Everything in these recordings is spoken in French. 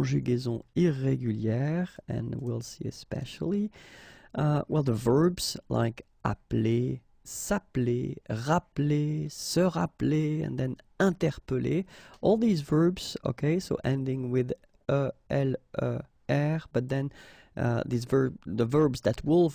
conjugaisons irrégulières, and we'll see especially, well, the verbs like appeler, s'appeler, rappeler, se rappeler, and then interpeller. All these verbs, okay, so ending with e, l, e, r, but then the verbs that will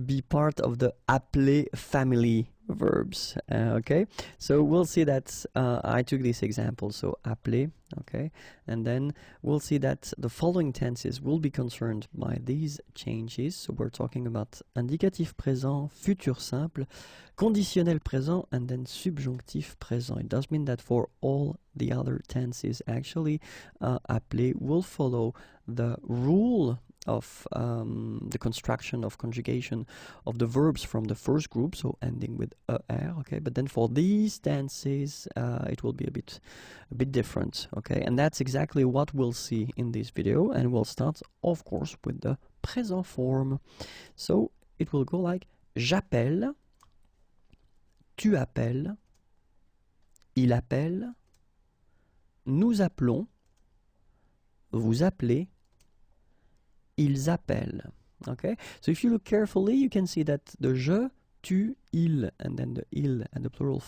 be part of the appeler family verbs, okay? So we'll see that I took this example, so appeler, okay? And then we'll see that the following tenses will be concerned by these changes. So we're talking about indicatif présent, futur simple, conditionnel présent, and then subjonctif présent. It does mean that for all the other tenses, actually, appeler will follow the rule of the construction of conjugation of the verbs from the first group, so ending with er, okay? But then for these tenses, it will be a bit different, okay? And that's exactly what we'll see in this video, and we'll start, of course, with the present form. So it will go like j'appelle, tu appelles, il appelle, nous appelons, vous appelez, ils appellent. Okay, so if you look carefully, you can see that the je, tu, il, and then the il and the plural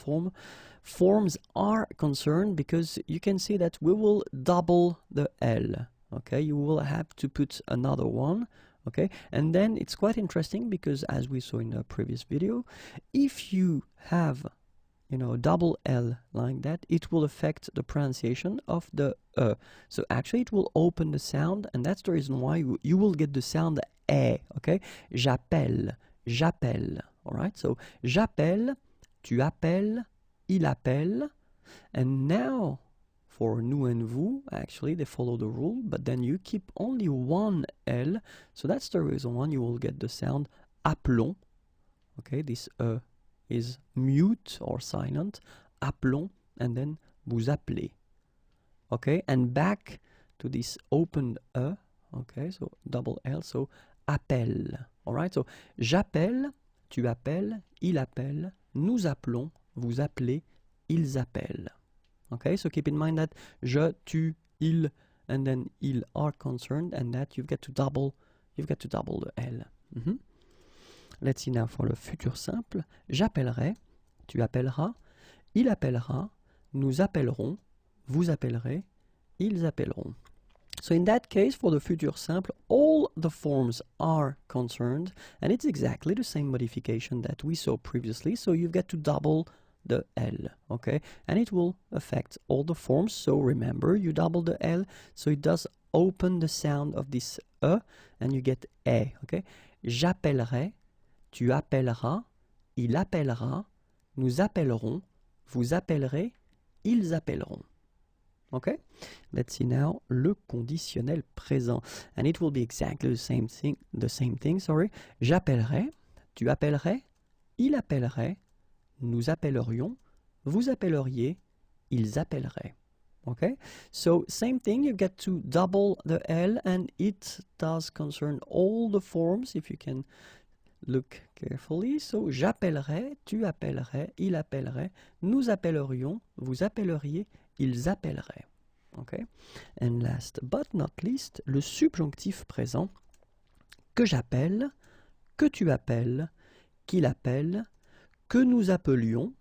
forms are concerned, because you can see that we will double the l. Okay, you will have to put another one. Okay, and then it's quite interesting, because as we saw in the previous video, if you have double L like that, it will affect the pronunciation of the E. So actually it will open the sound, and that's the reason why you will get the sound E, okay? J'appelle, j'appelle, alright? So j'appelle, tu appelles, il appelle, and now for nous and vous, actually they follow the rule, but then you keep only one L, so that's the reason why you will get the sound appelons, okay? This E is mute or silent, appelons, and then vous appelez. Okay, and back to this opened E, okay, so double L, so appelle. Alright, so j'appelle, tu appelles, il appelle, nous appelons, vous appelez, ils appellent. Okay, so keep in mind that je, tu, il, and then ils are concerned, and that you've got to double the L. Let's see now for le futur simple. J'appellerai, tu appelleras, il appellera, nous appellerons, vous appellerez, ils appelleront. So in that case, for the futur simple, all the forms are concerned, and it's exactly the same modification that we saw previously, so you've got to double the L, okay? And it will affect all the forms, so remember, you double the L, so it does open the sound of this E, and you get E, okay? J'appellerai, tu appelleras, il appellera, nous appellerons, vous appellerez, ils appelleront. Okay? Let's see now le conditionnel présent. And it will be exactly the same thing, sorry. J'appellerai, tu appellerais, il appellerait, nous appellerions, vous appelleriez, ils appelleraient. Okay? So same thing, you get to double the L, and it does concern all the forms, if you can look carefully. So j'appellerai, tu appellerais, il appellerait, nous appellerions, vous appelleriez, ils appelleraient. Okay? And last but not least, le subjonctif présent, que j'appelle, que tu appelles, qu'il appelle, que nous appelions,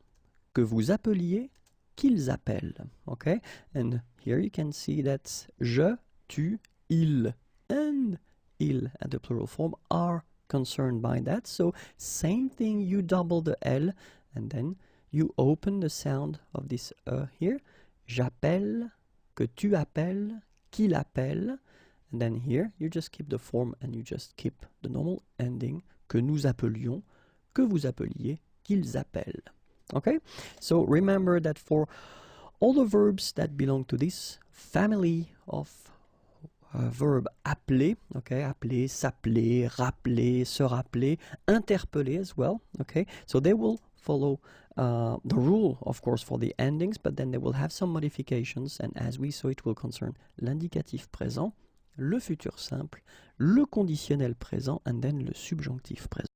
que vous appeliez, qu'ils appellent. Okay? And here you can see that je, tu, il, and il at the plural form are concerned by that. So same thing, you double the L, and then you open the sound of this here. J'appelle, que tu appelles, qu'il appelle, and then here you just keep the form and you just keep the normal ending, que nous appelions, que vous appeliez, qu'ils appellent. Okay, so remember that for all the verbs that belong to this family of verb appeler, okay, appeler, s'appeler, rappeler, se rappeler, interpeller as well, okay, so they will follow the rule, of course, for the endings, but then they will have some modifications, and as we saw, it will concern l'indicatif présent, le futur simple, le conditionnel présent, and then le subjonctif présent.